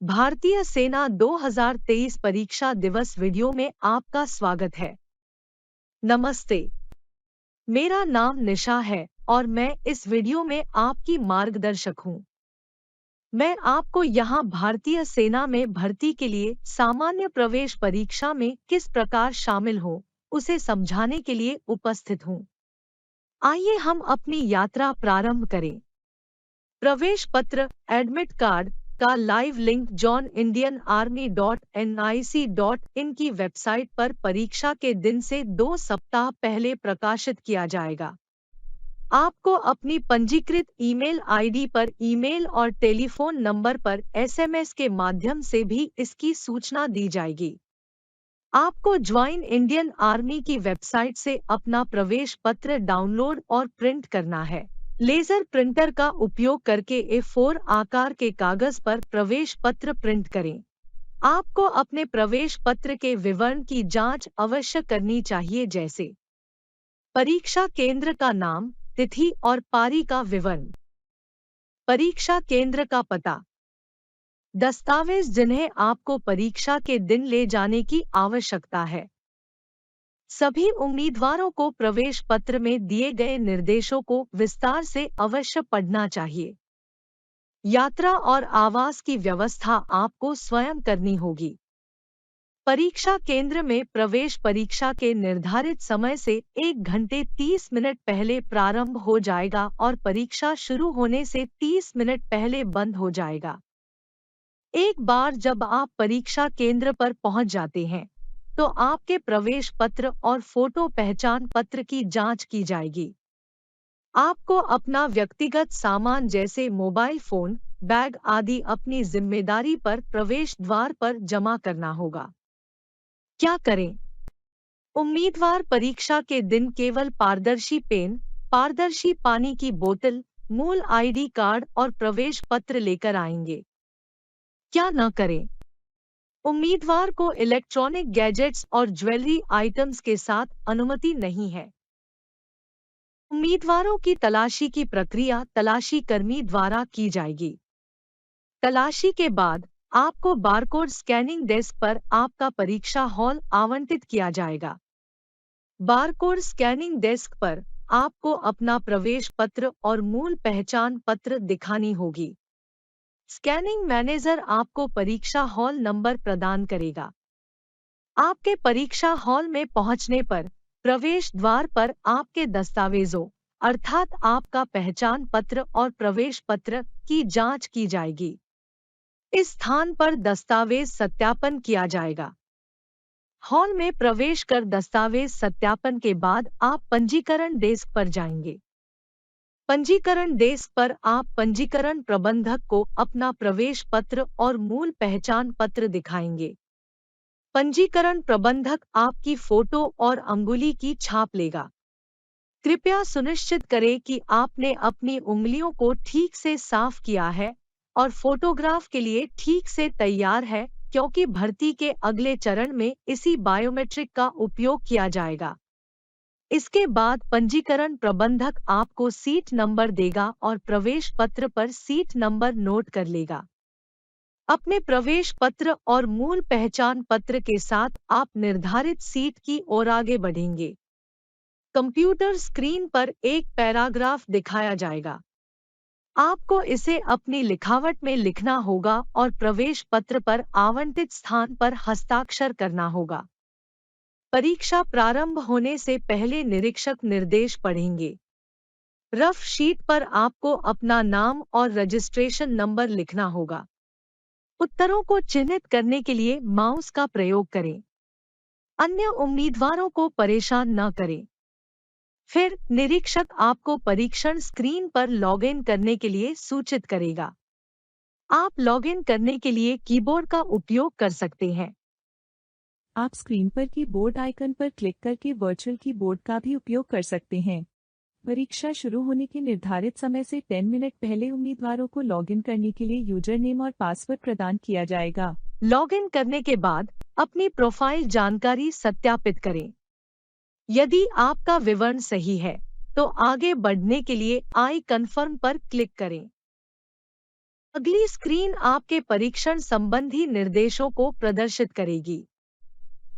भारतीय सेना 2023 परीक्षा दिवस वीडियो में आपका स्वागत है। नमस्ते, मेरा नाम निशा है और मैं इस वीडियो में आपकी मार्गदर्शक हूँ। मैं आपको यहाँ भारतीय सेना में भर्ती के लिए सामान्य प्रवेश परीक्षा में किस प्रकार शामिल हो, उसे समझाने के लिए उपस्थित हूँ। आइए हम अपनी यात्रा प्रारंभ करें। प्रवेश पत्र एडमिट कार्ड का लाइव लिंक joinindianarmy.nic.in की वेबसाइट पर परीक्षा के दिन से 2 सप्ताह पहले प्रकाशित किया जाएगा। आपको अपनी पंजीकृत ईमेल आईडी पर ईमेल और टेलीफोन नंबर पर एसएमएस के माध्यम से भी इसकी सूचना दी जाएगी। आपको ज्वाइन इंडियन आर्मी की वेबसाइट से अपना प्रवेश पत्र डाउनलोड और प्रिंट करना है। लेजर प्रिंटर का उपयोग करके A4 आकार के कागज पर प्रवेश पत्र प्रिंट करें। आपको अपने प्रवेश पत्र के विवरण की जांच अवश्य करनी चाहिए, जैसे परीक्षा केंद्र का नाम, तिथि और पारी का विवरण, परीक्षा केंद्र का पता, दस्तावेज जिन्हें आपको परीक्षा के दिन ले जाने की आवश्यकता है। सभी उम्मीदवारों को प्रवेश पत्र में दिए गए निर्देशों को विस्तार से अवश्य पढ़ना चाहिए। यात्रा और आवास की व्यवस्था आपको स्वयं करनी होगी। परीक्षा केंद्र में प्रवेश परीक्षा के निर्धारित समय से 1 घंटे 30 मिनट पहले प्रारंभ हो जाएगा और परीक्षा शुरू होने से 30 मिनट पहले बंद हो जाएगा। एक बार जब आप परीक्षा केंद्र पर पहुंच जाते हैं, तो आपके प्रवेश पत्र और फोटो पहचान पत्र की जांच की जाएगी। आपको अपना व्यक्तिगत सामान जैसे मोबाइल फोन, बैग आदि अपनी जिम्मेदारी पर प्रवेश द्वार पर जमा करना होगा। क्या करें? उम्मीदवार परीक्षा के दिन केवल पारदर्शी पेन, पारदर्शी पानी की बोतल, मूल आईडी कार्ड और प्रवेश पत्र लेकर आएंगे। क्या न करें? उम्मीदवार को इलेक्ट्रॉनिक गैजेट्स और ज्वेलरी आइटम्स के साथ अनुमति नहीं है। उम्मीदवारों की तलाशी की प्रक्रिया तलाशी कर्मी द्वारा की जाएगी। तलाशी के बाद आपको बारकोड स्कैनिंग डेस्क पर आपका परीक्षा हॉल आवंटित किया जाएगा। बारकोड स्कैनिंग डेस्क पर आपको अपना प्रवेश पत्र और मूल पहचान पत्र दिखानी होगी। स्कैनिंग मैनेजर आपको परीक्षा हॉल नंबर प्रदान करेगा। आपके परीक्षा हॉल में पहुंचने पर प्रवेश द्वार पर आपके दस्तावेजों अर्थात आपका पहचान पत्र और प्रवेश पत्र की जांच की जाएगी। इस स्थान पर दस्तावेज सत्यापन किया जाएगा। हॉल में प्रवेश कर दस्तावेज सत्यापन के बाद आप पंजीकरण डेस्क पर जाएंगे। पंजीकरण डेस्क पर आप पंजीकरण प्रबंधक को अपना प्रवेश पत्र और मूल पहचान पत्र दिखाएंगे। पंजीकरण प्रबंधक आपकी फोटो और अंगुली की छाप लेगा। कृपया सुनिश्चित करें कि आपने अपनी उंगलियों को ठीक से साफ किया है और फोटोग्राफ के लिए ठीक से तैयार है, क्योंकि भर्ती के अगले चरण में इसी बायोमेट्रिक का उपयोग किया जाएगा। इसके बाद पंजीकरण प्रबंधक आपको सीट नंबर देगा और प्रवेश पत्र पर सीट नंबर नोट कर लेगा। अपने प्रवेश पत्र और मूल पहचान पत्र के साथ आप निर्धारित सीट की ओर आगे बढ़ेंगे। कंप्यूटर स्क्रीन पर एक पैराग्राफ दिखाया जाएगा। आपको इसे अपनी लिखावट में लिखना होगा और प्रवेश पत्र पर आवंटित स्थान पर हस्ताक्षर करना होगा। परीक्षा प्रारंभ होने से पहले निरीक्षक निर्देश पढ़ेंगे। रफ शीट पर आपको अपना नाम और रजिस्ट्रेशन नंबर लिखना होगा। उत्तरों को चिन्हित करने के लिए माउस का प्रयोग करें। अन्य उम्मीदवारों को परेशान न करें। फिर निरीक्षक आपको परीक्षण स्क्रीन पर लॉगिन करने के लिए सूचित करेगा। आप लॉगिन करने के लिए कीबोर्ड का उपयोग कर सकते हैं। आप स्क्रीन पर कीबोर्ड आइकन पर क्लिक करके वर्चुअल कीबोर्ड का भी उपयोग कर सकते हैं। परीक्षा शुरू होने के निर्धारित समय से 10 मिनट पहले उम्मीदवारों को लॉगिन करने के लिए यूजर नेम और पासवर्ड प्रदान किया जाएगा। लॉगिन करने के बाद अपनी प्रोफाइल जानकारी सत्यापित करें। यदि आपका विवरण सही है, तो आगे बढ़ने के लिए आई कन्फर्म पर क्लिक करें। अगली स्क्रीन आपके परीक्षण संबंधी निर्देशों को प्रदर्शित करेगी।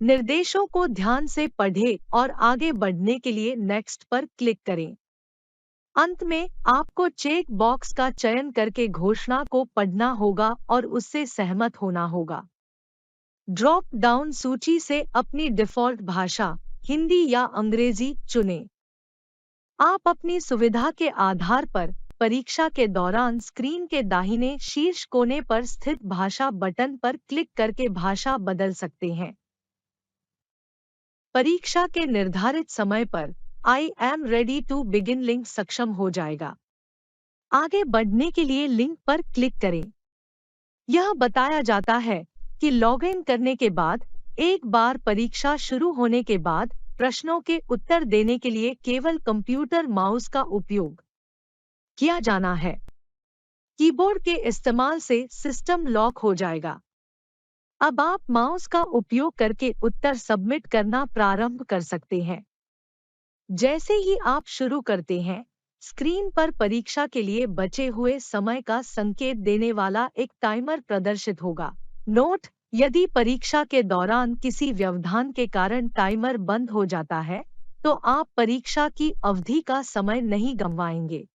निर्देशों को ध्यान से पढ़ें और आगे बढ़ने के लिए नेक्स्ट पर क्लिक करें। अंत में आपको चेक बॉक्स का चयन करके घोषणा को पढ़ना होगा और उससे सहमत होना होगा। ड्रॉप डाउन सूची से अपनी डिफ़ॉल्ट भाषा हिंदी या अंग्रेजी चुनें। आप अपनी सुविधा के आधार पर परीक्षा के दौरान स्क्रीन के दाहिने शीर्ष कोने पर स्थित भाषा बटन पर क्लिक करके भाषा बदल सकते हैं। परीक्षा के निर्धारित समय पर I am ready to begin link सक्षम हो जाएगा। आगे बढ़ने के लिए लिंक पर क्लिक करें। यह बताया जाता है कि लॉगिन करने के बाद एक बार परीक्षा शुरू होने के बाद प्रश्नों के उत्तर देने के लिए केवल कंप्यूटर माउस का उपयोग किया जाना है। कीबोर्ड के इस्तेमाल से सिस्टम लॉक हो जाएगा। अब आप माउस का उपयोग करके उत्तर सबमिट करना प्रारंभ कर सकते हैं। जैसे ही आप शुरू करते हैं, स्क्रीन पर परीक्षा के लिए बचे हुए समय का संकेत देने वाला एक टाइमर प्रदर्शित होगा। नोट: यदि परीक्षा के दौरान किसी व्यवधान के कारण टाइमर बंद हो जाता है, तो आप परीक्षा की अवधि का समय नहीं गंवाएंगे।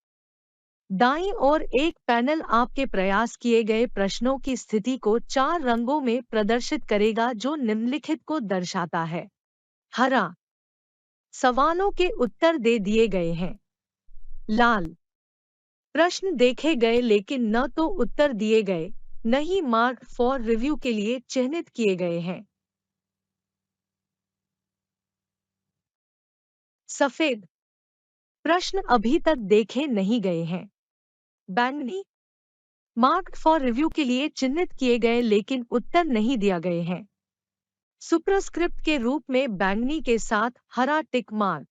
दाईं ओर एक पैनल आपके प्रयास किए गए प्रश्नों की स्थिति को 4 रंगों में प्रदर्शित करेगा, जो निम्नलिखित को दर्शाता है। हरा: सवालों के उत्तर दे दिए गए हैं। लाल: प्रश्न देखे गए लेकिन न तो उत्तर दिए गए, न ही मार्क फॉर रिव्यू के लिए चिह्नित किए गए हैं। सफेद: प्रश्न अभी तक देखे नहीं गए हैं। बैंगनी: मार्क फॉर रिव्यू के लिए चिह्नित किए गए लेकिन उत्तर नहीं दिया गए हैं। सुपरस्क्रिप्ट के रूप में बैंगनी के साथ हरा टिक मार्क: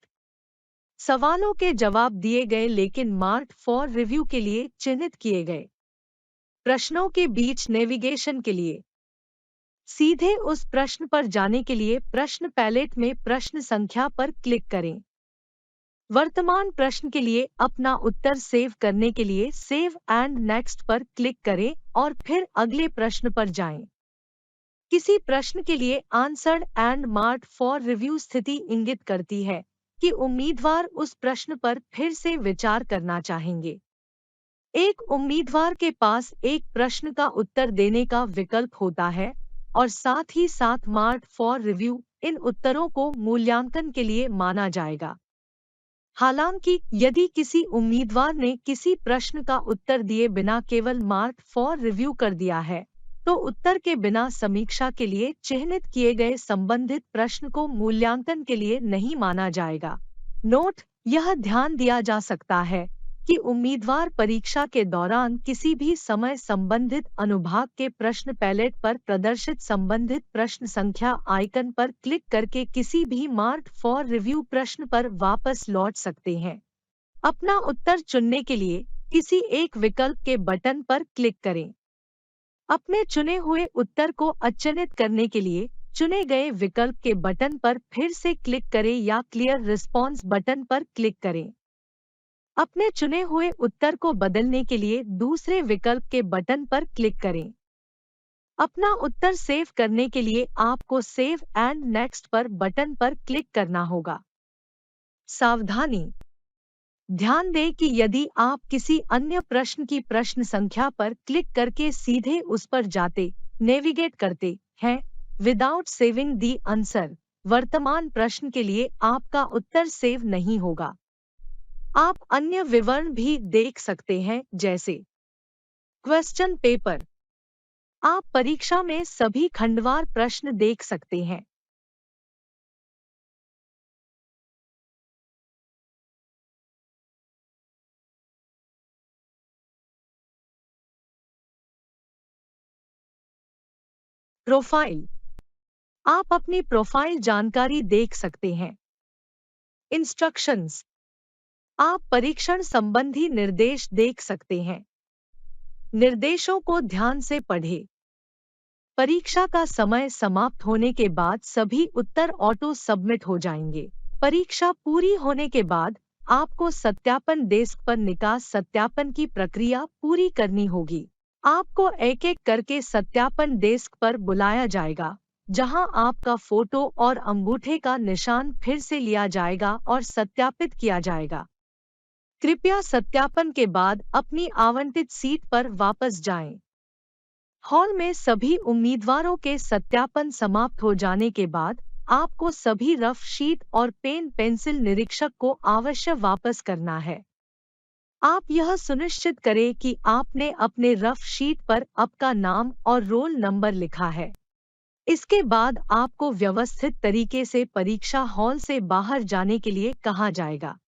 सवालों के जवाब दिए गए लेकिन मार्क फॉर रिव्यू के लिए चिह्नित किए गए। प्रश्नों के बीच नेविगेशन के लिए सीधे उस प्रश्न पर जाने के लिए प्रश्न पैलेट में प्रश्न संख्या पर क्लिक करें। वर्तमान प्रश्न के लिए अपना उत्तर सेव करने के लिए सेव एंड नेक्स्ट पर क्लिक करें और फिर अगले प्रश्न पर जाएं। किसी प्रश्न के लिए answered and marked for review स्थिति इंगित करती है कि उम्मीदवार उस प्रश्न पर फिर से विचार करना चाहेंगे। एक उम्मीदवार के पास एक प्रश्न का उत्तर देने का विकल्प होता है और साथ ही साथ मार्क्ड फॉर रिव्यू इन उत्तरों को मूल्यांकन के लिए माना जाएगा। हालांकि यदि किसी उम्मीदवार ने किसी प्रश्न का उत्तर दिए बिना केवल मार्क्ड फॉर रिव्यू कर दिया है, तो उत्तर के बिना समीक्षा के लिए चिह्नित किए गए संबंधित प्रश्न को मूल्यांकन के लिए नहीं माना जाएगा। नोट: यह ध्यान दिया जा सकता है कि उम्मीदवार परीक्षा के दौरान किसी भी समय संबंधित अनुभाग के प्रश्न पैलेट पर प्रदर्शित संबंधित प्रश्न संख्या आइकन पर क्लिक करके किसी भी मार्क्ड फॉर रिव्यू प्रश्न पर वापस लौट सकते हैं। अपना उत्तर चुनने के लिए किसी एक विकल्प के बटन पर क्लिक करें। अपने चुने हुए उत्तर को अचयनित करने के लिए चुने गए विकल्प के बटन पर फिर से क्लिक करें या क्लियर रिस्पॉन्स बटन पर क्लिक करें। अपने चुने हुए उत्तर को बदलने के लिए दूसरे विकल्प के बटन पर क्लिक करें। अपना उत्तर सेव करने के लिए आपको सेव एंड नेक्स्ट पर बटन पर क्लिक करना होगा। सावधानी: ध्यान दें कि यदि आप किसी अन्य प्रश्न की प्रश्न संख्या पर क्लिक करके सीधे उस पर जाते नेविगेट करते हैं विदाउट सेविंग दी आंसर, वर्तमान प्रश्न के लिए आपका उत्तर सेव नहीं होगा। आप अन्य विवरण भी देख सकते हैं, जैसे क्वेश्चन पेपर। आप परीक्षा में सभी खंडवार प्रश्न देख सकते हैं। प्रोफाइल: आप अपनी प्रोफाइल जानकारी देख सकते हैं। इंस्ट्रक्शंस: आप परीक्षण संबंधी निर्देश देख सकते हैं। निर्देशों को ध्यान से पढ़ें। परीक्षा का समय समाप्त होने के बाद सभी उत्तर ऑटो सबमिट हो जाएंगे। परीक्षा पूरी होने के बाद आपको सत्यापन डेस्क पर निकास सत्यापन की प्रक्रिया पूरी करनी होगी। आपको एक एक करके सत्यापन डेस्क पर बुलाया जाएगा, जहां आपका फोटो और अंगूठे का निशान फिर से लिया जाएगा और सत्यापित किया जाएगा। कृपया सत्यापन के बाद अपनी आवंटित सीट पर वापस जाएं। हॉल में सभी उम्मीदवारों के सत्यापन समाप्त हो जाने के बाद आपको सभी रफ शीट और पेन पेंसिल निरीक्षक को अवश्य वापस करना है। आप यह सुनिश्चित करें कि आपने अपने रफ शीट पर आपका नाम और रोल नंबर लिखा है। इसके बाद आपको व्यवस्थित तरीके से परीक्षा हॉल से बाहर जाने के लिए कहा जाएगा।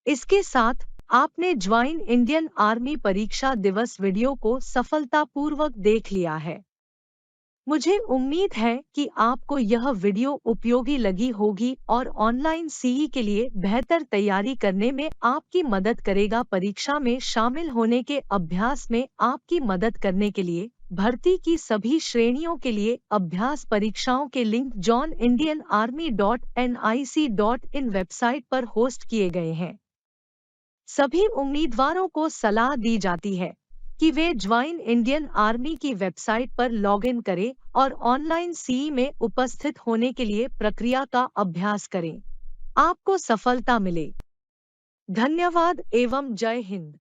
इसके साथ आपने ज्वाइन इंडियन आर्मी परीक्षा दिवस वीडियो को सफलतापूर्वक देख लिया है। मुझे उम्मीद है कि आपको यह वीडियो उपयोगी लगी होगी और ऑनलाइन सीई के लिए बेहतर तैयारी करने में आपकी मदद करेगा। परीक्षा में शामिल होने के अभ्यास में आपकी मदद करने के लिए भर्ती की सभी श्रेणियों के लिए अभ्यास परीक्षाओं के लिंक joinindianarmy.nic.in वेबसाइट पर होस्ट किए गए हैं। सभी उम्मीदवारों को सलाह दी जाती है कि वे ज्वाइन इंडियन आर्मी की वेबसाइट पर लॉगिन करें और ऑनलाइन सीई में उपस्थित होने के लिए प्रक्रिया का अभ्यास करें। आपको सफलता मिले। धन्यवाद एवं जय हिंद।